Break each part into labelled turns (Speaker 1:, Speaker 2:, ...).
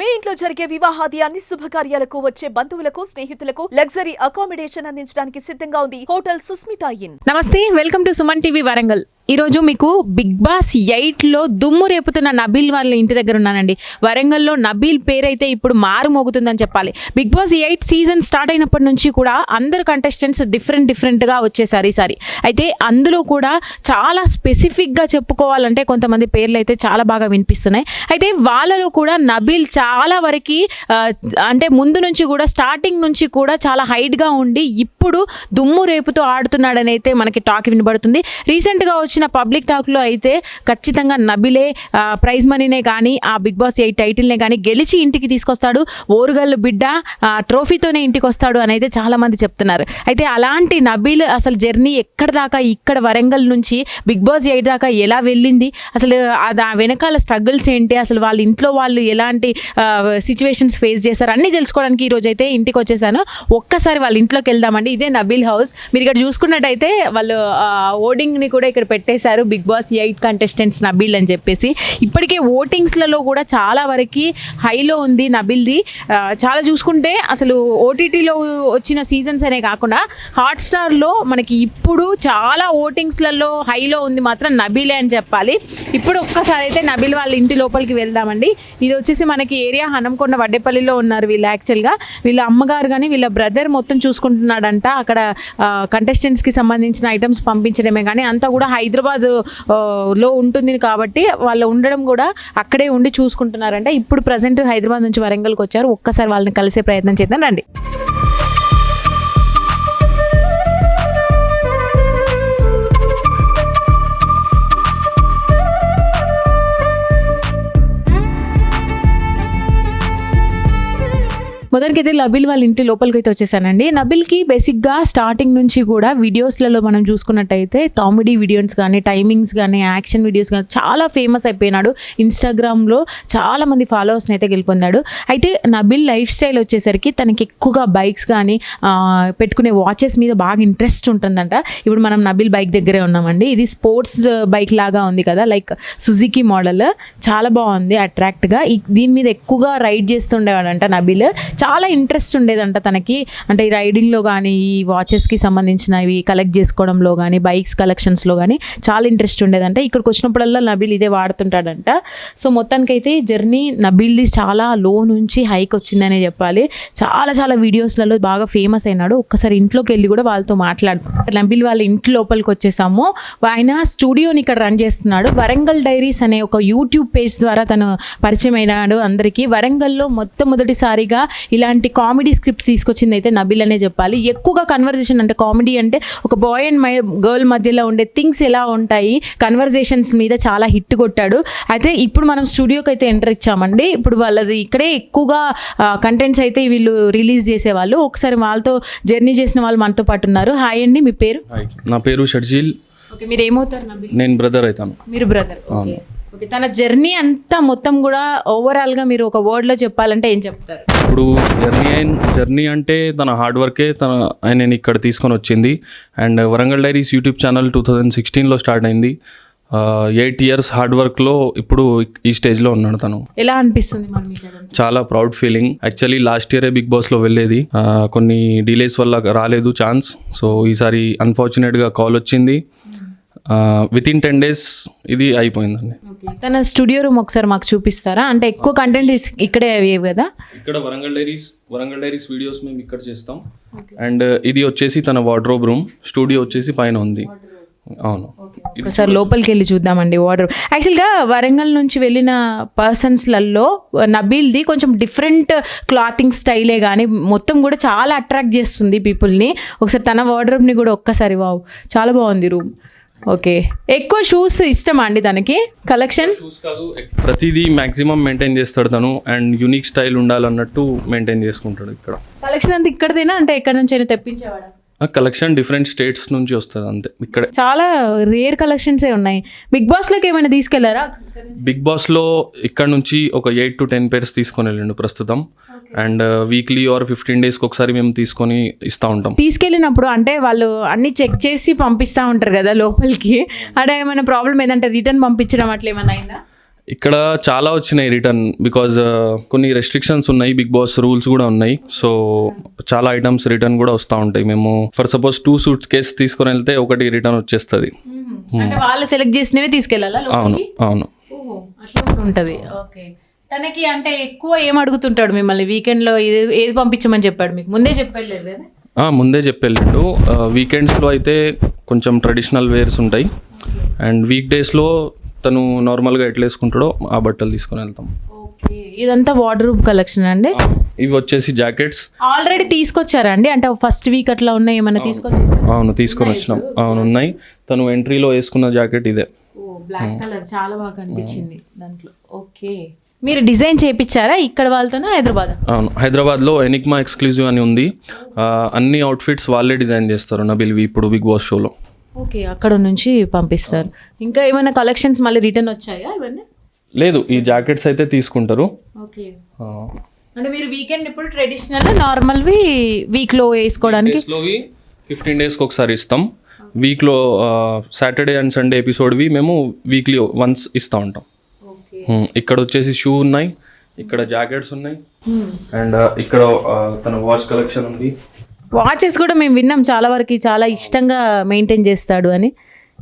Speaker 1: మీ ఇంట్లో జరిగే వివాహాది అన్ని శుభకార్యాలకు వచ్చే బంధువులకు స్నేహితులకు లగ్జరీ అకామిడేషన్ అందించడానికి సిద్ధంగా ఉంది హోటల్ సుస్మితా ఇన్.
Speaker 2: నమస్తే, welcome to Suman TV Warangal. ఈరోజు మీకు బిగ్ బాస్ 8లో దుమ్ము రేపుతున్న నబీల్ వాళ్ళ ఇంటి దగ్గర ఉన్నానండి. వరంగల్లో నబీల్ పేరైతే ఇప్పుడు మారు మోగుతుందని చెప్పాలి. బిగ్ బాస్ 8 సీజన్ స్టార్ట్ అయినప్పటి నుంచి కూడా అందరు కంటెస్టెంట్స్ డిఫరెంట్గా వచ్చేసారు ఈసారి. అయితే అందులో కూడా చాలా స్పెసిఫిక్గా చెప్పుకోవాలంటే కొంతమంది పేర్లు అయితే చాలా బాగా వినిపిస్తున్నాయి. అయితే వాళ్ళలో కూడా నబీల్ చాలా వరకు అంటే ముందు నుంచి కూడా స్టార్టింగ్ నుంచి కూడా చాలా హైట్గా ఉండి ఇప్పుడు దుమ్ము రేపుతూ ఆడుతున్నాడని అయితే మనకి టాక్ వినబడుతుంది. రీసెంట్గా వచ్చిన పబ్లిక్ టాక్లో అయితే ఖచ్చితంగా నబీలే ప్రైజ్ మనీనే కానీ ఆ బిగ్ బాస్ 8 టైటిల్నే కానీ గెలిచి ఇంటికి తీసుకొస్తాడు, ఓరుగల్లు బిడ్డ ట్రోఫీతోనే ఇంటికి వస్తాడు అని అయితే చాలామంది చెప్తున్నారు. అయితే అలాంటి నబీల్ అసలు జర్నీ ఎక్కడి దాకా ఇక్కడ వరంగల్ నుంచి బిగ్ బాస్ 8 దాకా ఎలా వెళ్ళింది, అసలు ఆ వెనకాల స్ట్రగుల్స్ ఏంటి, అసలు వాళ్ళ ఇంట్లో వాళ్ళు ఎలాంటి సిచ్యువేషన్స్ ఫేస్ చేశారు అన్నీ తెలుసుకోవడానికి ఈరోజు అయితే ఇంటికి వచ్చేసాను. ఒక్కసారి వాళ్ళ ఇంట్లోకి వెళ్దామండి. ఇదే నబీల్ హౌస్. మీరు ఇక్కడ చూసుకున్నట్టయితే వాళ్ళు ఓటింగ్ని కూడా ఇక్కడ పెట్టేశారు, బిగ్ బాస్ 8 కంటెస్టెంట్స్ నబీల్ అని చెప్పేసి. ఇప్పటికే ఓటింగ్స్లలో కూడా చాలా వరకు హైలో ఉంది నబీల్ది. చాలా చూసుకుంటే అసలు ఓటీటీలో వచ్చిన సీజన్స్ అనే కాకుండా హాట్స్టార్లో మనకి ఇప్పుడు చాలా ఓటింగ్స్లలో హైలో ఉంది మాత్రం నబీలే అని చెప్పాలి. ఇప్పుడు ఒక్కసారి అయితే నబీల్ వాళ్ళ ఇంటి లోపలికి వెళ్దామండి. ఇది వచ్చేసి మనకి ఏరియా హనంకొండ వడ్డేపల్లిలో ఉన్నారు వీళ్ళు. యాక్చువల్గా వీళ్ళ అమ్మగారు కానీ వీళ్ళ బ్రదర్ మొత్తం చూసుకుంటున్నాడంట. అక్కడ కంటెస్టెంట్స్కి సంబంధించిన ఐటమ్స్ పంపించడమే కానీ అంతా కూడా హైదరాబాద్లో ఉంటుంది కాబట్టి వాళ్ళు ఉండడం కూడా అక్కడే ఉండి చూసుకుంటున్నారంట. ఇప్పుడు ప్రజెంట్ హైదరాబాద్ నుంచి వరంగల్కి వచ్చారు. ఒక్కసారి వాళ్ళని కలిసే ప్రయత్నం చేద్దాం రండి. మొదటికైతే నబీల్ వాళ్ళ ఇంటి లోపలికి అయితే వచ్చేసానండి. నబీల్కి బేసిక్గా స్టార్టింగ్ నుంచి కూడా వీడియోస్లలో మనం చూసుకున్నట్టయితే కామెడీ వీడియోస్ కానీ టైమింగ్స్ కానీ యాక్షన్ వీడియోస్ కానీ చాలా ఫేమస్ అయిపోయినాడు. ఇన్స్టాగ్రామ్లో చాలామంది ఫాలోవర్స్ని అయితే గెలుపొందాడు. అయితే నబీల్ లైఫ్ స్టైల్ వచ్చేసరికి తనకి ఎక్కువగా బైక్స్ కానీ పెట్టుకునే వాచెస్ మీద బాగా ఇంట్రెస్ట్ ఉంటుందంట. ఇప్పుడు మనం నబీల్ బైక్ దగ్గరే ఉన్నామండి. ఇది స్పోర్ట్స్ బైక్ లాగా ఉంది కదా, లైక్ సుజుకి మోడల్. చాలా బాగుంది, అట్రాక్ట్గా. దీని మీద ఎక్కువగా రైడ్ చేస్తుండేవాడంట నబీల్. చాలా ఇంట్రెస్ట్ ఉండేదంట తనకి, అంటే ఈ రైడింగ్లో కానీ ఈ వాచెస్కి సంబంధించినవి కలెక్ట్ చేసుకోవడంలో కానీ బైక్స్ కలెక్షన్స్లో కానీ చాలా ఇంట్రెస్ట్ ఉండేదంట. ఇక్కడికి వచ్చినప్పుడల్లా నబీల్ ఇదే వాడుతుంటాడంట. సో మొత్తానికైతే జర్నీ నబీల్ది చాలా లో నుంచి హైక్ వచ్చిందనే చెప్పాలి. చాలా చాలా వీడియోస్లలో బాగా ఫేమస్ అయినాడు. ఒక్కసారి ఇంట్లోకి వెళ్ళి కూడా వాళ్ళతో మాట్లాడుతున్నాడు. నబీల్ వాళ్ళ ఇంటి లోపలికి వచ్చేసాము. ఆయన స్టూడియోని ఇక్కడ రన్ చేస్తున్నాడు. వరంగల్ డైరీస్ అనే ఒక యూట్యూబ్ పేజ్ ద్వారా తను పరిచయం అయినాడు అందరికీ. వరంగల్లో మొట్టమొదటిసారిగా ఇలాంటి కామెడీ స్క్రిప్ట్స్ తీసుకొచ్చింది అయితే నబీల్ అనే చెప్పాలి. ఎక్కువగా కన్వర్జేషన్, అంటే కామెడీ అంటే ఒక బాయ్ అండ్ గర్ల్ మధ్యలో ఉండే థింగ్స్ ఎలా ఉంటాయి కన్వర్జేషన్స్ మీద చాలా హిట్ కొట్టాడు. అయితే ఇప్పుడు మనం స్టూడియోకి అయితే ఎంటర్ ఇచ్చామండి. ఇప్పుడు వాళ్ళది ఇక్కడే ఎక్కువగా కంటెంట్స్ అయితే వీళ్ళు రిలీజ్ చేసేవాళ్ళు. ఒకసారి వాళ్ళతో జర్నీ చేసిన వాళ్ళు మనతో పాటు ఉన్నారు. హాయ్ అండి, మీ పేరు?
Speaker 3: నా పేరు షర్జీల్.
Speaker 2: ఓకే, మీరు ఏమవుతారు నబీల్?
Speaker 3: నేను బ్రదర్ అవుతాను.
Speaker 2: మీరు బ్రదర్. ఓకే, తన జర్నీ అంతా మొత్తం కూడా ఓవరాల్గా మీరు ఒక వర్డ్లో చెప్పాలంటే ఏం చెప్తారు?
Speaker 3: ఇప్పుడు జర్నీ అంటే తన హార్డ్ వర్కే ఆయన ఇక్కడ తీసుకొని వచ్చింది. And Warangal diaries YouTube channel 2016లో స్టార్ట్ అయింది. 8 years హార్డ్ వర్క్లో ఇప్పుడు ఈ స్టేజ్లో ఉన్నాడు తను.
Speaker 2: ఎలా అనిపిస్తుంది?
Speaker 3: చాలా ప్రౌడ్ ఫీలింగ్. యాక్చువల్లీ లాస్ట్ ఇయరే బిగ్ బాస్లో వెళ్ళేది, కొన్ని డిలేస్ వల్ల రాలేదు ఛాన్స్. సో ఈసారి అన్ఫార్చునేట్గా కాల్ వచ్చింది. వితిన్ 10 days ఇది అయిపోయిందండి.
Speaker 2: తన స్టూడియో రూమ్ ఒకసారి మాకు చూపిస్తారా? అంటే ఎక్కువ కంటెంట్ ఇక్కడే అయ్యేవి కదా. ఇక్కడ
Speaker 3: వరంగల్ డైరీస్ వీడియోస్ మేము ఇక్కడ చేస్తాం. అండ్ ఇది వచ్చేసి తన వార్డ్రోబ్ రూమ్. స్టూడియో వచ్చేసి పైన ఉంది. అవును,
Speaker 2: ఒకసారి లోపలికి వెళ్ళి చూద్దామండి. వార్డ్రోబ్ యాక్చువల్గా వరంగల్ నుంచి వెళ్ళిన పర్సన్స్లలో నబీల్ది కొంచెం డిఫరెంట్ క్లాతింగ్ స్టైలే కానీ మొత్తం కూడా చాలా అట్రాక్ట్ చేస్తుంది పీపుల్ని. ఒకసారి తన వార్డ్రోబ్ని కూడా ఒక్కసారి వావ్, చాలా బాగుంది రూమ్. ఓకే, ఎక్కువ షూస్ ఇష్టమా అండి తనకి? కలెక్షన్
Speaker 3: షూస్ కాదు, ప్రతిదీ మ్యాక్సిమం మెయింటైన్ చేస్తాడు తను. అండ్ యూనిక్ స్టైల్ ఉండాలన్నట్టు మెయింటైన్ చేసుకుంటాడు. ఇక్కడ
Speaker 2: కలెక్షన్ అంతా ఇక్కడదేనా, అంటే ఎక్కడి నుంచి అయినా తెప్పించేవాడా?
Speaker 3: కలెక్షన్ డిఫరెంట్ స్టేట్స్ నుంచి వస్తుంది అంతే. ఇక్కడ
Speaker 2: చాలా రేర్ కలెక్షన్సే ఉన్నాయి. బిగ్ బాస్లోకి ఏమైనా తీసుకెళ్లారా?
Speaker 3: బిగ్ బాస్లో ఇక్కడ నుంచి ఒక 8 to 10 pairs తీసుకొని వెళ్ళండు ప్రస్తుతం. అండ్ వీక్లీ ఆర్ 15 daysకి ఒకసారి మేము తీసుకొని ఇస్తూ ఉంటాం.
Speaker 2: తీసుకెళ్ళినప్పుడు అంటే వాళ్ళు అన్ని చెక్ చేసి పంపిస్తూ ఉంటారు కదా లోపలికి. అక్కడ ఏమైనా ప్రాబ్లం ఏదంటే రిటర్న్ పంపించడం అట్లా ఏమైనా అయిందా?
Speaker 3: ఇక్కడ చాలా వచ్చినాయి రిటర్న్ బికాజ్ కొన్ని రెస్ట్రిక్షన్స్ ఉన్నాయి, బిగ్ బాస్ రూల్స్ కూడా ఉన్నాయి. సో చాలా ఐటమ్స్ రిటర్న్ కూడా వస్తూ ఉంటాయి. మేము ఫర్ సపోజ్ 2 సూట్ కేస్ తీసుకొని వెళ్తే ఒకటి రిటర్న్ వచ్చేస్తుంది.
Speaker 2: అంటే వాళ్ళు సెలెక్ట్ చేసినవే తీసుకెళ్ళాలా?
Speaker 3: అవును అవును.
Speaker 2: అట్లా కూడా ఉంటుంది. ఓకే. తనకి అంటే ఎక్కువ ఏం అడుగుతుంటాడు మిమ్మల్ని? వీకెండ్లో ఏది పంపించమని చెప్పాడు మీకు? ముందే చెప్పాడు కదా?
Speaker 3: ముందే చెప్పెళ్ళిండు. వీకెండ్స్లో అయితే కొంచెం ట్రెడిషనల్ వేర్స్ ఉంటాయి అండ్ వీక్ డేస్లో తను నార్మల్గా ఎట్లా వేసుకుంటాడో ఆ బట్టలు తీసుకొని వెళ్తాం.
Speaker 2: ఓకే. ఇదంతా వార్డ్రోబ్ కలెక్షన్ అండి?
Speaker 3: ఇవి వచ్చేసి జాకెట్స్
Speaker 2: ఆల్రెడీ తీసుకొచ్చారా అండి? అంటే ఫస్ట్ వీక్ అట్లా ఉన్నాయి ఏమన్నా తీసుకొచ్చేసారా?
Speaker 3: అవును తీసుకొని వచ్చినాం. అవును ఉన్నాయి. తను ఎంట్రీలో వేసుకున్న జాకెట్ ఇదే.
Speaker 2: బ్లాక్ కలర్ చాలా బాగా కనిపించింది దాంట్లో. ఓకే. మీరు డిజైన్ చేయించారా ఇక్కడ వాళ్ళతోనా హైదరాబాద్?
Speaker 3: అవును, హైదరాబాద్లో ఎనిగ్మా ఎక్స్క్లూజివ్ అని ఉంది. అన్ని అవుట్ఫిట్స్ వాళ్ళే డిజైన్ చేస్తారు నబిల్వి ఇప్పుడు బిగ్ బాస్ షోలో.
Speaker 2: ఓకే, అక్కడ నుంచి పంపిస్తారు. ఇంకా ఏమైనా కలెక్షన్స్ మళ్ళీ రిటర్న్ వచ్చాయా ఇవన్నీ?
Speaker 3: లేదు, ఈ జాకెట్స్ అయితే తీసుకుంటారు.
Speaker 2: ఓకే. అంటే మీరు వీకెండ్ ఇప్పుడు ట్రెడిషనల్ నార్మల్వి వీక్లో వేసుకోవడానికి
Speaker 3: 15 డేస్కి ఒకసారి ఇస్తాం. వీక్లో సాటర్డే అండ్ సండే ఎపిసోడ్వి మేము వీక్లీ వన్స్ ఇస్తూ ఉంటాం. ఇక్కడ వచ్చేసి షూ ఉన్నాయి, ఇక్కడ జాకెట్స్ ఉన్నాయి అండ్ ఇక్కడ తన వాచ్ కలెక్షన్ ఉంది.
Speaker 2: వాచెస్ కూడా మేము విన్నాం చాలా వరకు చాలా ఇష్టంగా మెయింటైన్ చేస్తాడు అని.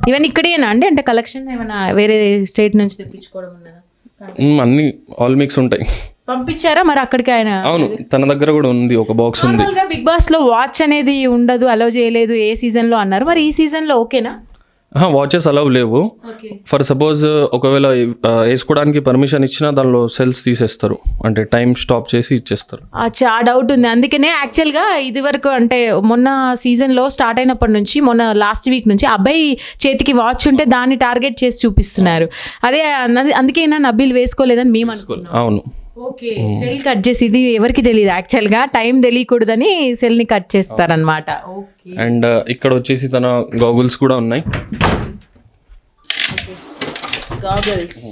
Speaker 2: ఇవన్నీ ఇక్కడేనా అండి? అంటే కలెక్షన్ ఏమైనా వేరే స్టేట్ నుంచి తెప్పించుకోవడం ఉన్నదా?
Speaker 3: అన్ని ఆల్ మిక్స్ ఉంటాయి.
Speaker 2: పంపించారా మరి అక్కడికి ఆయన?
Speaker 3: అవును, తన దగ్గర కూడా ఉంది, ఒక బాక్స్ ఉంది.
Speaker 2: బిగ్ బాస్ లో వాచ్ అనేది ఉండదు, అలౌ చేయలేదు ఏ సీజన్ లో అన్నారు. మరి ఈ సీజన్ లో ఓకేనా?
Speaker 3: వాచెస్ అలౌ లేవు. ఫర్ సపోజ్ ఒకవేళ వేసుకోవడానికి పర్మిషన్ ఇచ్చినా దానిలో సెల్స్ తీసేస్తారు, అంటే టైం స్టాప్ చేసి ఇచ్చేస్తారు.
Speaker 2: ఆ డౌట్ ఉంది, అందుకనే యాక్చువల్గా ఇది వరకు అంటే మొన్న సీజన్లో స్టార్ట్ అయినప్పటి నుంచి మొన్న లాస్ట్ వీక్ నుంచి అబ్బాయి చేతికి వాచ్ ఉంటే దాన్ని టార్గెట్ చేసి చూపిస్తున్నారు. అదే అందుకేనా నబీల్ వేసుకోలేదని మేము అనుకున్నాం.
Speaker 3: అవును.
Speaker 2: ఓకే, సెల్ కట్ చేసి ఇది ఎవరికి తెలియదు యాక్చువల్గా, టైం తెలియకూడదని సెల్ని కట్ చేస్తారనమాట.
Speaker 3: అండ్ ఇక్కడ వచ్చేసి తన గాగుల్స్ కూడా ఉన్నాయి.
Speaker 2: గాగుల్స్,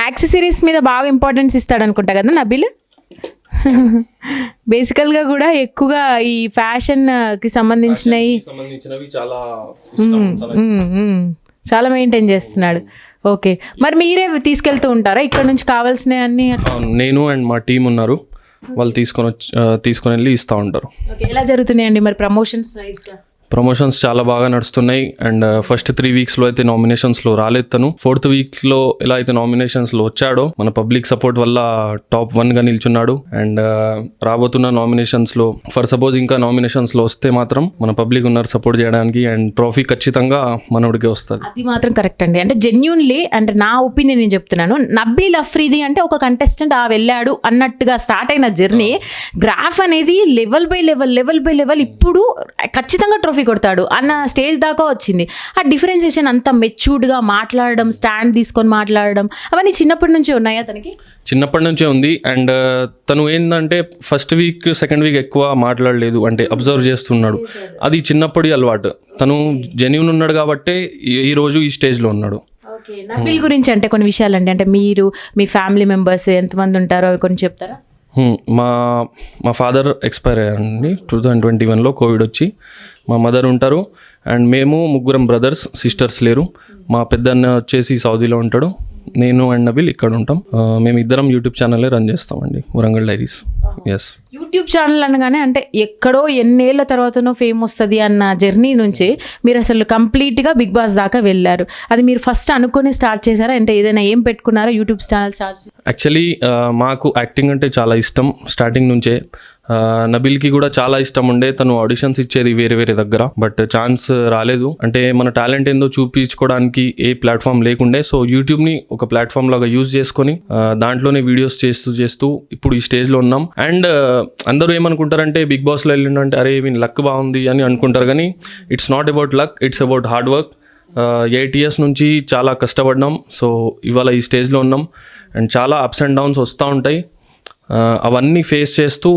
Speaker 2: యాక్సెసరీస్ మీద బాగా ఇంపార్టెన్స్ ఇస్తాడు అనుకుంటా కదా నబీల్. బేసికల్గా కూడా ఎక్కువగా ఈ ఫ్యాషన్కి సంబంధించినవి చాలా మెయింటైన్ చేస్తున్నాడు. ఓకే, మరి మీరే తీసుకెళ్తూ ఉంటారా ఇక్కడ నుంచి కావాల్సినవి అన్ని?
Speaker 3: నేను అండ్ మా టీం ఉన్నారు, వాళ్ళు తీసుకొని వెళ్ళి ఇస్తూ ఉంటారు.
Speaker 2: ఓకే, ఎలా జరుగుతున్నాయండి మరి ప్రమోషన్స్?
Speaker 3: ప్రమోషన్స్ చాలా బాగా నడుస్తున్నాయి అండ్ ఫస్ట్ 3 వీక్స్లో అయితే నామినేషన్స్లో రాలేదు. తను 4th వీక్లో ఎలా అయితే నామినేషన్స్లో వచ్చాడో మన పబ్లిక్ సపోర్ట్ వల్ల టాప్ 1గా నిల్చున్నాడు. అండ్ రాబోతున్న నామినేషన్స్లో ఫర్ సపోజ్ ఇంకా నామినేషన్స్లో వస్తే మాత్రం మన పబ్లిక్ ఉన్నారు సపోర్ట్ చేయడానికి అండ్ ట్రోఫీ ఖచ్చితంగా మనోడికి వస్తుంది.
Speaker 2: అది మాత్రం కరెక్ట్ అండి. అంటే జెన్యూన్లీ అంటే నా ఒపీనియన్ నేను చెప్తున్నాను, నబీల్ అఫ్రీది అంటే ఒక కంటెస్టెంట్ వెళ్ళాడు అన్నట్టుగా స్టార్ట్ అయిన జర్నీ గ్రాఫ్ అనేది లెవెల్ బై లెవెల్ ఇప్పుడు ఖచ్చితంగా ట్రోఫీ కొడతాడు అన్న స్టేజ్ దాకా వచ్చింది. ఆ డిఫరెన్సియేషన్ అంతా మెచ్యూర్డ్గా మాట్లాడడం, స్టాండ్ తీసుకొని మాట్లాడడం అవన్నీ చిన్నప్పటి నుంచే ఉన్నాయా తనకి?
Speaker 3: చిన్నప్పటి నుంచే ఉంది. అండ్ తను ఏంటంటే ఫస్ట్ వీక్ సెకండ్ వీక్ ఎక్కువ మాట్లాడలేదు, అంటే అబ్జర్వ్ చేస్తున్నాడు. అది చిన్నప్పటి అలవాటు. తను జెన్యూన్ ఉన్నాడు కాబట్టి ఈరోజు ఈ స్టేజ్లో ఉన్నాడు.
Speaker 2: ఓకే, నబీల్ గురించి అంటే కొన్ని విషయాలు అండి, అంటే మీరు మీ ఫ్యామిలీ మెంబర్స్ ఎంతమంది ఉంటారో కొన్ని చెప్తారా?
Speaker 3: మా ఫాదర్ ఎక్స్పైర్ అయ్యారండి 2021లో కోవిడ్ వచ్చి. మా మదర్ ఉంటారు అండ్ మేము 3 బ్రదర్స్, సిస్టర్స్ లేరు. మా పెద్దన్న వచ్చేసి సౌదీలో ఉంటాడు, నేను అండ్ నబీల్ ఇక్కడ ఉంటాం. మేము ఇద్దరం యూట్యూబ్ ఛానల్ రన్ చేస్తామండి, Warangal diaries. Yes,
Speaker 2: YouTube channel అనగానే అంటే ఎక్కడో ఎన్నేళ్ల తర్వాతనో ఫేమ్ వస్తుంది అన్న జర్నీ నుంచి మీరు అసలు కంప్లీట్గా బిగ్ బాస్ దాకా వెళ్ళారు. అది మీరు ఫస్ట్ అనుకుని స్టార్ట్ చేశారా? అంటే ఏదైనా ఏం పెట్టుకున్నారా యూట్యూబ్ ఛానల్ స్టార్ట్?
Speaker 3: యాక్చువల్లీ మాకు యాక్టింగ్ అంటే చాలా ఇష్టం స్టార్టింగ్ నుంచే. నబిల్కి కూడా చాలా ఇష్టం ఉండే, తను ఆడిషన్స్ ఇచ్చేది వేరే దగ్గర, బట్ ఛాన్స్ రాలేదు. అంటే మన టాలెంట్ ఏందో చూపించుకోవడానికి ఏ ప్లాట్ఫామ్ లేకుండే. సో యూట్యూబ్ని ఒక ప్లాట్ఫామ్ లాగా యూజ్ చేసుకొని దాంట్లోనే వీడియోస్ చేస్తూ ఇప్పుడు ఈ స్టేజ్లో ఉన్నాం. అండ్ అందరూ ఏమనుకుంటారంటే బిగ్ బాస్లో వెళ్ళిండంటే అరే వీని లక్ బాగుంది అని అనుకుంటారు, కానీ it's not about luck, it's about hard work. 8 years నుంచి చాలా కష్టపడినాం. సో ఇవాళ ఈ స్టేజ్లో ఉన్నాం అండ్ చాలా అప్స్ అండ్ డౌన్స్ వస్తూ ఉంటాయి. అవన్నీ ఫేస్ చేస్తూ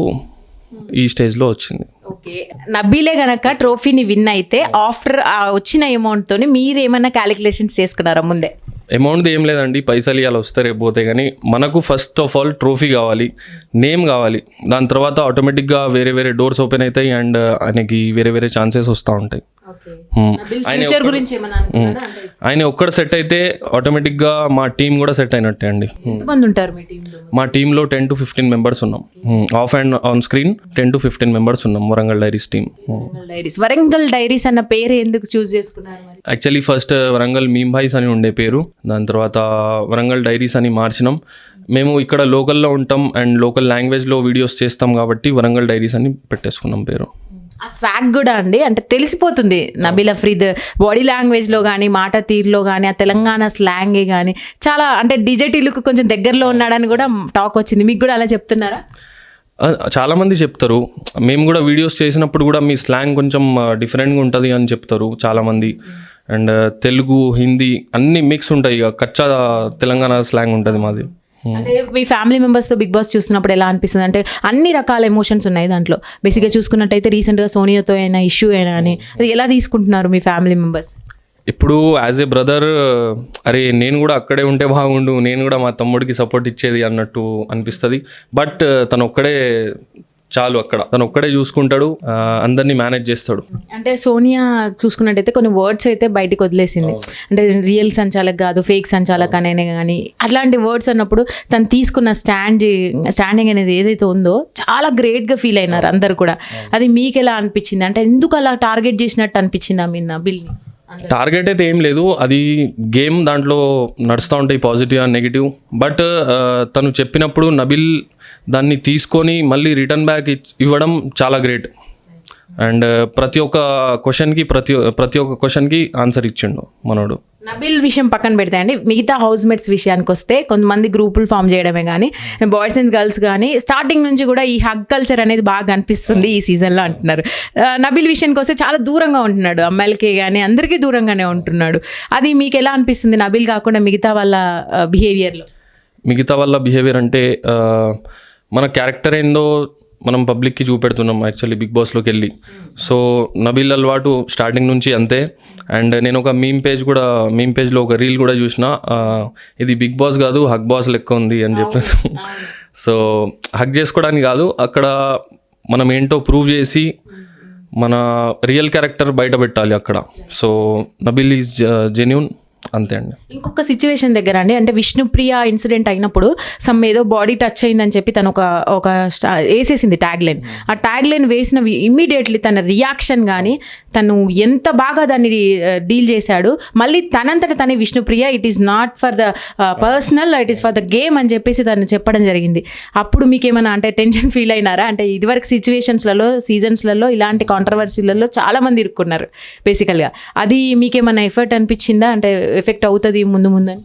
Speaker 3: ఈ స్టేజ్లో వచ్చింది.
Speaker 2: ఓకే, నబీలే గనక ట్రోఫీని విన్ అయితే ఆఫ్టర్ వచ్చిన అమౌంట్తో మీరు ఏమైనా క్యాలిక్యులేషన్స్ చేసుకున్నారా ముందే?
Speaker 3: అమౌంట్ ఏం లేదండి, పైసలు ఇవాళ వస్తే రేపు పోతే, కానీ మనకు ఫస్ట్ ఆఫ్ ఆల్ ట్రోఫీ కావాలి, నేమ్ కావాలి. దాని తర్వాత ఆటోమేటిక్గా వేరే డోర్స్ ఓపెన్ అవుతాయి అండ్ ఆయనకి వేరే ఛాన్సెస్ వస్తూ ఉంటాయి.
Speaker 2: ఫ్యూచర్ గురించి ఏమన్నా అనుకున్నారా? అంటే
Speaker 3: ఆయన ఒక్కడ సెట్ అయితే ఆటోమేటిక్గా మా టీం కూడా సెట్ అయినట్టే అండి.
Speaker 2: ఎంతమంది ఉంటారు మీ టీంలో?
Speaker 3: మా టీంలో 10 to 15 మెంబర్స్ ఉన్నాం. Off and on screen 10 to 15 members ఉన్నాం Warangal diaries team.
Speaker 2: Warangal diaries అన్న పేరు ఎందుకు చూస్ చేసుకున్నారు మరి?
Speaker 3: Actually first Warangal meme boys అని ఉండే పేరు, దాని తర్వాత వరంగల్ డైరీస్ అని మార్చినాం. మేము ఇక్కడ లోకల్లో ఉంటాం అండ్ లోకల్ లాంగ్వేజ్లో వీడియోస్ చేస్తాం కాబట్టి వరంగల్ డైరీస్ అని పెట్టేసుకున్నాం పేరు.
Speaker 2: ఆ స్వాగ్ కూడా అండి, అంటే తెలిసిపోతుంది నబీల్ అఫ్రీద్ బాడీ లాంగ్వేజ్లో కానీ మాట తీరులో కానీ ఆ తెలంగాణ స్లాంగే కానీ చాలా అంటే డిజెటీలకు కొంచెం దగ్గరలో ఉన్నాడని కూడా టాక్ వచ్చింది. మీకు కూడా అలా చెప్తున్నారా?
Speaker 3: చాలామంది చెప్తారు, మేము కూడా వీడియోస్ చేసినప్పుడు కూడా మీ స్లాంగ్ కొంచెం డిఫరెంట్గా ఉంటుంది అని చెప్తారు చాలామంది. అండ్ తెలుగు హిందీ అన్నీ మిక్స్ ఉంటాయి, ఇక కచ్చా తెలంగాణ స్లాంగ్ ఉంటుంది మాది.
Speaker 2: అంటే మీ ఫ్యామిలీ మెంబర్స్తో బిగ్ బాస్ చూస్తున్నప్పుడు ఎలా అనిపిస్తుంది? అంటే అన్ని రకాల ఎమోషన్స్ ఉన్నాయి దాంట్లో. బేసిక్గా చూసుకున్నట్టయితే రీసెంట్గా సోనియాతో అయినా ఇష్యూ అయినా అని అది ఎలా తీసుకుంటున్నారు మీ ఫ్యామిలీ మెంబర్స్?
Speaker 3: ఇప్పుడు యాజ్ ఏ బ్రదర్, అరే నేను కూడా అక్కడే ఉంటే బాగుండు, నేను కూడా మా తమ్ముడికి సపోర్ట్ ఇచ్చేది అన్నట్టు అనిపిస్తుంది. బట్ తను ఒక్కడే చాలు, అక్కడ తను ఒక్కడే చూసుకుంటాడు, అందరినీ మేనేజ్ చేస్తాడు.
Speaker 2: అంటే సోనియా చూసుకున్నట్టయితే కొన్ని వర్డ్స్ అయితే బయటకు వదిలేసింది, అంటే రియల్ సంచాలక్ కాదు ఫేక్ సంచాలక్ అనే కానీ అట్లాంటి వర్డ్స్ అన్నప్పుడు తను తీసుకున్న స్టాండింగ్ అనేది ఏదైతే ఉందో చాలా గ్రేట్గా ఫీల్ అయినారు అందరు కూడా. అది మీకు ఎలా అనిపించింది? అంటే ఎందుకు అలా టార్గెట్ చేసినట్టు అనిపించింది ఆ మీ నబీల్ని?
Speaker 3: టార్గెట్ అయితే ఏం లేదు, అది గేమ్, దాంట్లో నడుస్తూ ఉంటాయి పాజిటివ్ అండ్ నెగిటివ్. బట్ తను చెప్పినప్పుడు నబీల్ దాన్ని తీసుకొని మళ్ళీ రిటర్న్ బ్యాక్ ఇవ్వడం చాలా గ్రేట్. అండ్ ప్రతి ఒక్క క్వశ్చన్కి ఆన్సర్ ఇచ్చిండు మనోడు.
Speaker 2: నబీల్ విషయం పక్కన పెడతాయి అండి, మిగతా హౌస్ మేట్స్ విషయానికి వస్తే కొంతమంది గ్రూపులు ఫామ్ చేయడమే కానీ బాయ్స్ అండ్ గర్ల్స్ కానీ స్టార్టింగ్ నుంచి కూడా ఈ హగ్ కల్చర్ అనేది బాగా అనిపిస్తుంది ఈ సీజన్లో అంటున్నారు. నబీల్ విషయానికి వస్తే చాలా దూరంగా ఉంటున్నాడు, అమ్మాయిలకే కానీ అందరికీ దూరంగానే ఉంటున్నాడు. అది మీకు ఎలా అనిపిస్తుంది నబీల్ కాకుండా మిగతా వాళ్ళ బిహేవియర్లో?
Speaker 3: మిగతా వాళ్ళ బిహేవియర్ అంటే మన క్యారెక్టర్ ఏందో మనం పబ్లిక్కి చూపెడుతున్నాం యాక్చువల్లీ బిగ్ బాస్లోకి వెళ్ళి. సో నబీల్ అలవాటు స్టార్టింగ్ నుంచి అంతే. అండ్ నేను ఒక మీమ్ పేజ్లో ఒక రీల్ కూడా చూసిన, ఇది బిగ్ బాస్ కాదు హగ్ బాస్ లెక్క ఉంది అని చెప్పాను. సో హగ్ చేసుకోవడానికి కాదు, అక్కడ మనం ఏంటో ప్రూవ్ చేసి మన రియల్ క్యారెక్టర్ బయట పెట్టాలి అక్కడ. సో నబీల్ ఈజ్ జెన్యూన్, అంతే అండి.
Speaker 2: ఇంకొక సిచ్యువేషన్ దగ్గర అండి, అంటే విష్ణుప్రియ ఇన్సిడెంట్ అయినప్పుడు సమ్ ఏదో బాడీ టచ్ అయిందని చెప్పి తను ఒక వేసేసింది ట్యాగ్ లైన్. ఆ ట్యాగ్ లైన్ వేసిన ఇమ్మీడియట్లీ తన రియాక్షన్ కానీ తను ఎంత బాగా దాన్ని డీల్ చేశాడు. మళ్ళీ తనంతట తనే Vishnupriya it is not for the personal, it is for the game అని చెప్పేసి తను చెప్పడం జరిగింది. అప్పుడు మీకు ఏమైనా అంటే టెన్షన్ ఫీల్ అయినారా? అంటే ఇదివరకు సిచ్యువేషన్స్లలో సీజన్స్లలో ఇలాంటి కాంట్రవర్సీలలో చాలామంది ఇరుక్కున్నారు బేసికల్గా. అది మీకేమైనా ఎఫర్ట్ అనిపించిందా, అంటే ఎఫెక్ట్ అవుతుంది ముందు ముందని?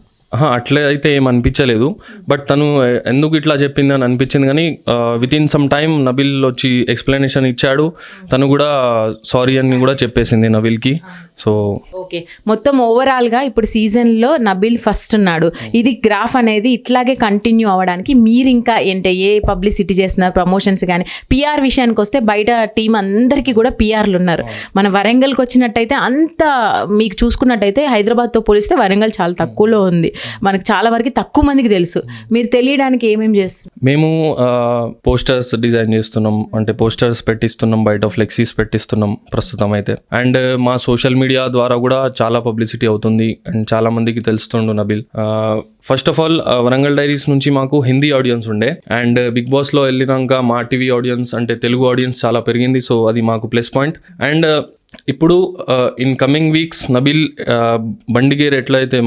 Speaker 3: అట్లా అయితే ఏం అనిపించలేదు. బట్ తను ఎందుకు ఇట్లా చెప్పింది అని అనిపించింది. కానీ with in some time Nabeel వచ్చి ఎక్స్ప్లెనేషన్ ఇచ్చాడు, తను కూడా సారీ అని కూడా చెప్పేసింది నబీల్కి. సో
Speaker 2: ఓకే, మొత్తం ఓవరాల్గా ఇప్పుడు సీజన్లో నబీల్ ఫస్ట్ ఉన్నాడు. ఇది గ్రాఫ్ అనేది ఇట్లాగే కంటిన్యూ అవ్వడానికి మీరు ఇంకా ఏంటంటే ఏ పబ్లిసిటీ చేస్తున్నారు, ప్రమోషన్స్ కానీ పిఆర్ విషయానికి వస్తే బయట టీం అందరికీ కూడా పిఆర్లు ఉన్నారు. మన వరంగల్కి వచ్చినట్టయితే అంత మీకు చూసుకున్నట్టయితే హైదరాబాద్తో పోలిస్తే వరంగల్ చాలా తక్కువలో ఉంది, మనకు చాలా వరకు తక్కువ మందికి తెలుసు. మీరు తెలియడానికి ఏమేమి చేస్తున్నారు?
Speaker 3: మేము పోస్టర్స్ డిజైన్ చేస్తున్నాం, అంటే పోస్టర్స్ పెట్టిస్తున్నాం, బయట ఫ్లెక్సీస్ పెట్టిస్తున్నాం ప్రస్తుతం అయితే. అండ్ మా సోషల్ మీడియా ద్వారా కూడా చాలా పబ్లిసిటీ అవుతుంది అండ్ చాలా మందికి తెలుస్తుండు Nabeel. First of all Warangal diaries నుంచి మాకు హిందీ ఆడియన్స్ ఉండే, అండ్ బిగ్ బాస్లో వెళ్ళినాక మా టీవీ ఆడియన్స్ అంటే తెలుగు ఆడియన్స్ చాలా పెరిగింది. సో అది మాకు ప్లస్ పాయింట్. అండ్ ఇప్పుడు ఇన్ కమింగ్ వీక్స్ నబీల్ బండి గేర్ ఎట్లయితే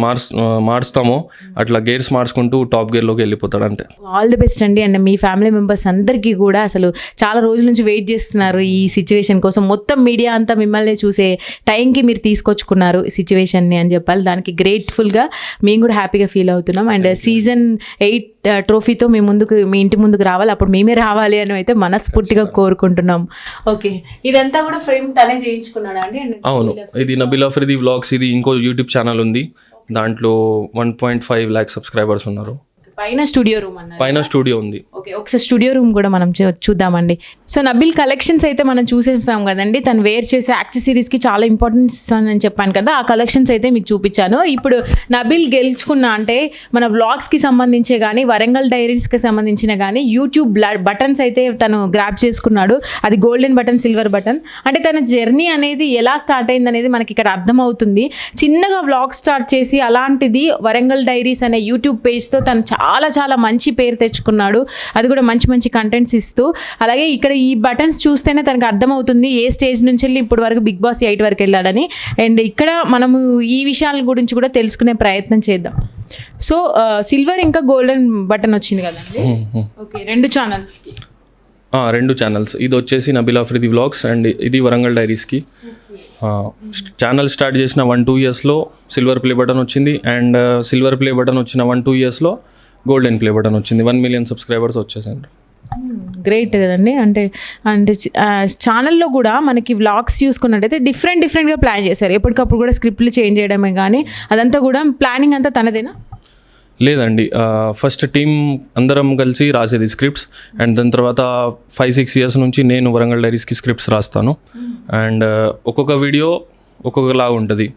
Speaker 3: మార్చుతామో అట్లా గేర్స్ మార్చుకుంటూ టాప్ గేర్లోకి వెళ్ళిపోతాడు అంతే.
Speaker 2: ఆల్ ది బెస్ట్ అండి. అండ్ మీ ఫ్యామిలీ మెంబర్స్ అందరికీ కూడా అసలు చాలా రోజుల నుంచి వెయిట్ చేస్తున్నారు ఈ సిచ్యువేషన్ కోసం. మొత్తం మీడియా అంతా మిమ్మల్ని చూసే టైంకి మీరు తీసుకొచ్చుకున్నారు ఈ సిచ్యువేషన్ని అని చెప్పాలి. దానికి గ్రేట్ఫుల్గా మేము కూడా హ్యాపీగా ఫీల్ అవుతున్నాం. అండ్ సీజన్ 8 ట్రోఫీతో మీ ఇంటి ముందుకు రావాలి, అప్పుడు మేమే రావాలి అని అయితే మనస్ఫూర్తిగా కోరుకుంటున్నాం. ఓకే, ఇదంతా కూడా ఫ్రేమ్ తనే చేయించుకున్నాడా అండి?
Speaker 3: అవును, ఇది నబీల్ అఫ్రీది వ్లాగ్స్. ఇది ఇంకో యూట్యూబ్ ఛానల్ ఉంది, దాంట్లో 1.5 lakh సబ్స్క్రైబర్స్ ఉన్నారు.
Speaker 2: పైన స్టూడియో రూమ్ అన్నారు,
Speaker 3: పైన స్టూడియో ఉంది.
Speaker 2: ఓకే, ఒకసారి స్టూడియో రూమ్ కూడా మనం చూద్దామండి. సో నబిల్ కలెక్షన్స్ అయితే మనం చూసేసాం కదండి. తను వేర్ చేసే యాక్సెసరీస్కి చాలా ఇంపార్టెన్స్ ఇస్తానని చెప్పాను కదా, ఆ కలెక్షన్స్ అయితే మీకు చూపించాను. ఇప్పుడు నబిల్ గెలుచుకున్న అంటే మన వ్లాగ్స్కి సంబంధించే కానీ వరంగల్ డైరీస్కి సంబంధించిన కానీ యూట్యూబ్ బటన్స్ అయితే తను గ్రాప్ చేసుకున్నాడు. అది గోల్డెన్ బటన్, సిల్వర్ బటన్. అంటే తన జర్నీ అనేది ఎలా స్టార్ట్ అయింది అనేది మనకి ఇక్కడ అర్థమవుతుంది. చిన్నగా వ్లాగ్ స్టార్ట్ చేసి అలాంటిది వరంగల్ డైరీస్ అనే యూట్యూబ్ పేజ్తో తను చాలా చాలా మంచి పేరు తెచ్చుకున్నాడు. అది కూడా మంచి మంచి కంటెంట్స్ ఇస్తూ. అలాగే ఇక్కడ ఈ బటన్స్ చూస్తేనే తనకు అర్థమవుతుంది ఏ స్టేజ్ నుంచి వెళ్ళి ఇప్పుడు వరకు బిగ్ బాస్ 8 వరకు వెళ్ళాడని. అండ్ ఇక్కడ మనము ఈ విషయాల గురించి కూడా తెలుసుకునే ప్రయత్నం చేద్దాం. సో సిల్వర్ ఇంకా గోల్డెన్ బటన్ వచ్చింది కదండి. ఓకే, 2 ఛానల్స్కి.
Speaker 3: 2 ఛానల్స్. ఇది వచ్చేసి నబిల్ ఆఫ్రిది వ్లాగ్స్ అండ్ ఇది వరంగల్ డైరీస్కి. ఛానల్ స్టార్ట్ చేసిన 1-2 ఇయర్స్లో సిల్వర్ ప్లే బటన్ వచ్చింది. అండ్ సిల్వర్ ప్లే బటన్ వచ్చిన 1-2 ఇయర్స్లో గోల్డెన్ ప్లే బటన్ వచ్చింది. 1 మిలియన్ సబ్స్క్రైబర్స్ వచ్చేసారు.
Speaker 2: గ్రేట్ కదండి. అంటే ఛానల్లో కూడా మనకి వ్లాగ్స్ చూసుకున్నట్టయితే డిఫరెంట్గా ప్లాన్ చేశారు. ఎప్పటికప్పుడు కూడా స్క్రిప్ట్లు చేంజ్ చేయడమే కానీ అదంతా కూడా ప్లానింగ్ అంతా తనదేనా?
Speaker 3: లేదండి, ఫస్ట్ టీం అందరం కలిసి రాసేది స్క్రిప్ట్స్. అండ్ దాని తర్వాత 5-6 ఇయర్స్ నుంచి నేను వరంగల్ డైరీస్కి స్క్రిప్ట్స్ రాస్తాను. అండ్ ఒక్కొక్క వీడియో ఒక్కొక్కలా ఉంటుంది.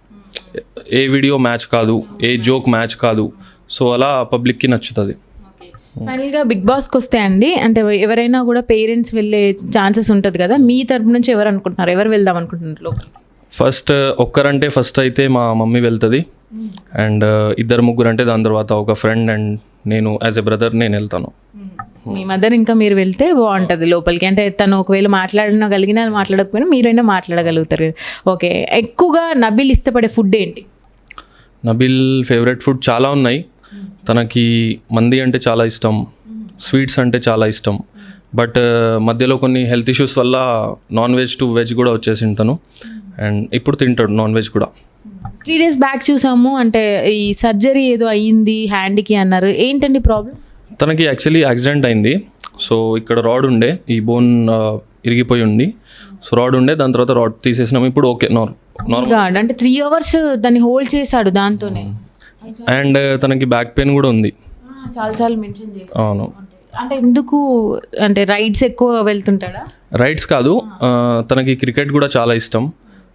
Speaker 3: ఏ వీడియో మ్యాచ్ కాదు, ఏ జోక్ మ్యాచ్ కాదు. సో అలా పబ్లిక్కి నచ్చుతుంది.
Speaker 2: ఫైనల్గా బిగ్ బాస్కి వస్తే అండి, అంటే ఎవరైనా కూడా పేరెంట్స్ వెళ్ళే ఛాన్సెస్ ఉంటుంది కదా, మీ తరపు నుంచి ఎవరు అనుకుంటున్నారు, ఎవరు వెళ్దాం అనుకుంటున్నారు లోపలికి?
Speaker 3: ఫస్ట్ అయితే మా మమ్మీ వెళ్తుంది. అండ్ 2-3 అంటే దాని తర్వాత ఒక ఫ్రెండ్ అండ్ నేను యాజ్ ఎ బ్రదర్ నేను వెళ్తాను.
Speaker 2: మీ మదర్ ఇంకా మీరు వెళ్తే బాగుంటుంది లోపలికి. అంటే తను ఒకవేళ మాట్లాడగలిగినా మాట్లాడకపోయినా మీరైనా మాట్లాడగలుగుతారు. ఓకే, ఎక్కువగా నబిల్ ఇష్టపడే ఫుడ్ ఏంటి?
Speaker 3: నబిల్ ఫేవరెట్ ఫుడ్ చాలా ఉన్నాయి. తనకి మంది అంటే చాలా ఇష్టం, స్వీట్స్ అంటే చాలా ఇష్టం. బట్ మధ్యలో కొన్ని హెల్త్ ఇష్యూస్ వల్ల నాన్ వెజ్ టు వెజ్ కూడా వచ్చేసింది తను. అండ్ ఇప్పుడు తింటాడు నాన్ వెజ్ కూడా.
Speaker 2: 3 days బ్యాక్ చూసాము, అంటే ఈ సర్జరీ ఏదో అయ్యింది హ్యాండ్కి అన్నారు. ఏంటండి ప్రాబ్లం?
Speaker 3: తనకి యాక్చువల్లీ యాక్సిడెంట్ అయింది. సో ఇక్కడ రాడ్ ఉండే, ఈ బోన్ ఇరిగిపోయి ఉంది. సో రాడ్ ఉండే, దాని తర్వాత రాడ్ తీసేసినాము. ఇప్పుడు ఓకే, నార్మల్.
Speaker 2: అంటే 3 hours దాన్ని హోల్డ్ చేశాడు దాంతోనే.
Speaker 3: అండ్ తనకి బ్యాక్ పెయిన్ కూడా ఉంది.
Speaker 2: చాలా మెన్షన్ చేశారు.
Speaker 3: అవును.
Speaker 2: అంటే ఎందుకు, అంటే రైడ్స్ ఎక్కువ వెళ్తుంటాడా?
Speaker 3: రైడ్స్ కాదు, తనకి క్రికెట్ కూడా చాలా ఇష్టం.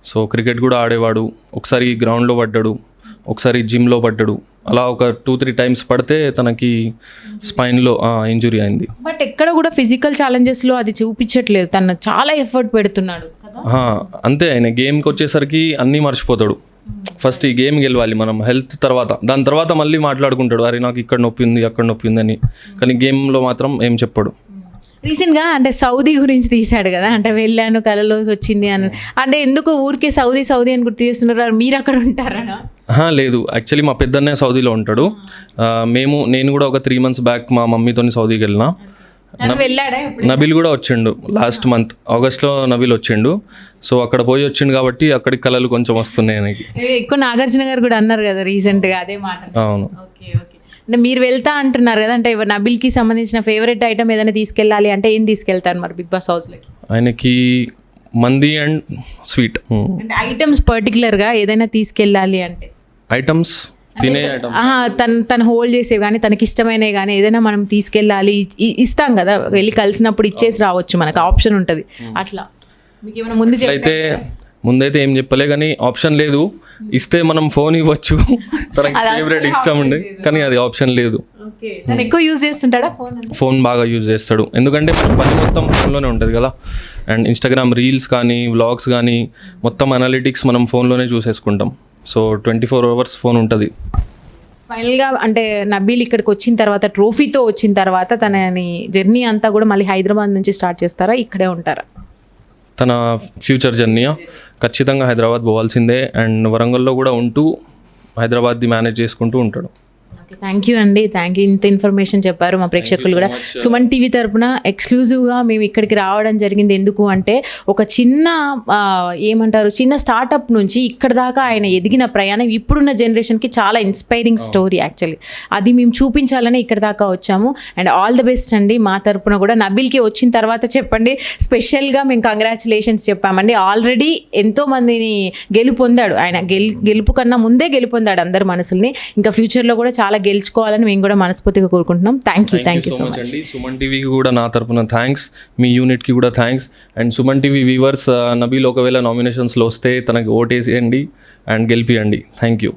Speaker 3: సో క్రికెట్ కూడా ఆడేవాడు. ఒకసారి గ్రౌండ్లో పడ్డాడు, ఒకసారి జిమ్లో పడ్డాడు. అలా ఒక 2-3 times పడితే తనకి స్పైన్లో ఇంజురీ అయింది.
Speaker 2: బట్ ఎక్కడ కూడా ఫిజికల్ ఛాలెంజెస్లో అది చూపించట్లేదు. తను చాలా ఎఫర్ట్ పెడుతున్నాడు కదా.
Speaker 3: అంతే, ఆయన గేమ్కి వచ్చేసరికి అన్నీ మర్చిపోతాడు. ఫస్ట్ ఈ గేమ్ గెలవాలి మనం, హెల్త్ తర్వాత, దాని తర్వాత మళ్ళీ మాట్లాడుకుంటాడు, అరే నాకు ఇక్కడ నొప్పి ఉంది అక్కడ నొప్పి ఉంది అని. కానీ గేమ్లో మాత్రం ఏం చెప్పాడు.
Speaker 2: రీసెంట్గా అంటే సౌదీ గురించి తీశాడు కదా, అంటే వెళ్ళాను కళలోకి వచ్చింది అని. అంటే ఎందుకు ఊరికే సౌదీ అని గుర్తు చేస్తున్నారు, మీరు అక్కడ ఉంటారనా?
Speaker 3: లేదు, యాక్చువల్లీ మా పెద్దన్నే సౌదీలో ఉంటాడు. నేను కూడా ఒక 3 months బ్యాక్ మా మమ్మీతో సౌదీకి వెళ్ళినా. నబిల్ కూడా వచ్చిండు లాస్ట్ మంత్ ఆగస్ట్లో. నబిల్ వచ్చిండు. సో అక్కడ పోయి వచ్చిండు కాబట్టి అక్కడికి కళలు కొంచెం వస్తున్నాయి ఆయనకి.
Speaker 2: ఎక్కువ నాగార్జున గారు కూడా అన్నారు కదా రీసెంట్గా అదే మాట.
Speaker 3: అవును.
Speaker 2: ఓకే, అంటే మీరు వెళ్తా అంటున్నారు కదా, అంటే నబిల్కి సంబంధించిన ఫేవరెట్ ఐటమ్ ఏదైనా తీసుకెళ్ళాలి అంటే ఏం తీసుకెళ్తారు మరి బిగ్ బాస్ హౌస్లోకి?
Speaker 3: ఆయనకి మంది అండ్ స్వీట్.
Speaker 2: అంటే ఐటమ్స్ పర్టికులర్గా ఏదైనా తీసుకెళ్ళాలి అంటే
Speaker 3: ఐటమ్స్ తినే ఐటమ్స్
Speaker 2: తను హోల్డ్ చేసేవి కానీ తనకి ఇష్టమైనవి కానీ ఏదైనా మనం తీసుకెళ్ళాలి, ఇస్తాం కదా, వెళ్ళి కలిసినప్పుడు ఇచ్చేసి రావచ్చు, మనకు ఆప్షన్ ఉంటుంది. అట్లా మీకు ఏమైనా
Speaker 3: ముందైతే ఏం చెప్పలే, కానీ ఆప్షన్ లేదు. ఇస్తే మనం ఫోన్ ఇవ్వచ్చు, తనకి ఫేవరెట్ ఇష్టం ఉండే, కానీ అది ఆప్షన్ లేదు.
Speaker 2: ఎక్కువ యూజ్ చేస్తుంటాడా
Speaker 3: ఫోన్? బాగా యూజ్ చేస్తాడు, ఎందుకంటే మన పని మొత్తం ఫోన్లోనే ఉంటుంది కదా. అండ్ ఇన్స్టాగ్రామ్ రీల్స్ కానీ వ్లాగ్స్ కానీ మొత్తం అనలిటిక్స్ మనం ఫోన్లోనే చూసేసుకుంటాం. సో 24 hours ఫోన్ ఉంటుంది.
Speaker 2: ఫైనల్గా అంటే నబీల్ ఇక్కడికి వచ్చిన తర్వాత, ట్రోఫీతో వచ్చిన తర్వాత తనని జర్నీ అంతా కూడా మళ్ళీ హైదరాబాద్ నుంచి స్టార్ట్ చేస్తారా, ఇక్కడే ఉంటారా?
Speaker 3: తన ఫ్యూచర్ జర్నీ ఖచ్చితంగా హైదరాబాద్ పోవాల్సిందే. అండ్ వరంగల్లో కూడా ఉంటూ హైదరాబాద్ది మేనేజ్ చేసుకుంటూ ఉంటాడు.
Speaker 2: థ్యాంక్ యూ అండి, థ్యాంక్ యూ. ఇంత ఇన్ఫర్మేషన్ చెప్పారు మా ప్రేక్షకులు కూడా. సుమన్ టీవీ తరపున ఎక్స్క్లూజివ్గా మేము ఇక్కడికి రావడం జరిగింది. ఎందుకు అంటే ఒక చిన్న స్టార్టప్ నుంచి ఇక్కడ దాకా ఆయన ఎదిగిన ప్రయాణం ఇప్పుడున్న జనరేషన్కి చాలా ఇన్స్పైరింగ్ స్టోరీ యాక్చువల్లీ. అది మేము చూపించాలని ఇక్కడ దాకా వచ్చాము. అండ్ ఆల్ ద బెస్ట్ అండి మా తరపున కూడా. నబిల్కి వచ్చిన తర్వాత చెప్పండి, స్పెషల్గా మేము కంగ్రాచులేషన్స్ చెప్పామండి. ఆల్రెడీ ఎంతోమందిని గెలుపొందాడు ఆయన, గెలుపు కన్నా ముందే గెలుపొందాడు అందరి మనసుల్ని. ఇంకా ఫ్యూచర్లో కూడా చాలా గెలుచుకోవాలని మేము కూడా మనస్ఫూర్తిగా కోరుకుంటున్నాం. థ్యాంక్ యూ సో మచ్
Speaker 3: అండి. సుమన్ టీవీకి కూడా నా తరపున థ్యాంక్స్, మీ యూనిట్కి కూడా thanks. And Suman TV viewers, Nabeel ఒకవేళ నామినేషన్స్లో వస్తే తనకి ఓటేసేయండి అండ్ గెలిపియండి. Thank you.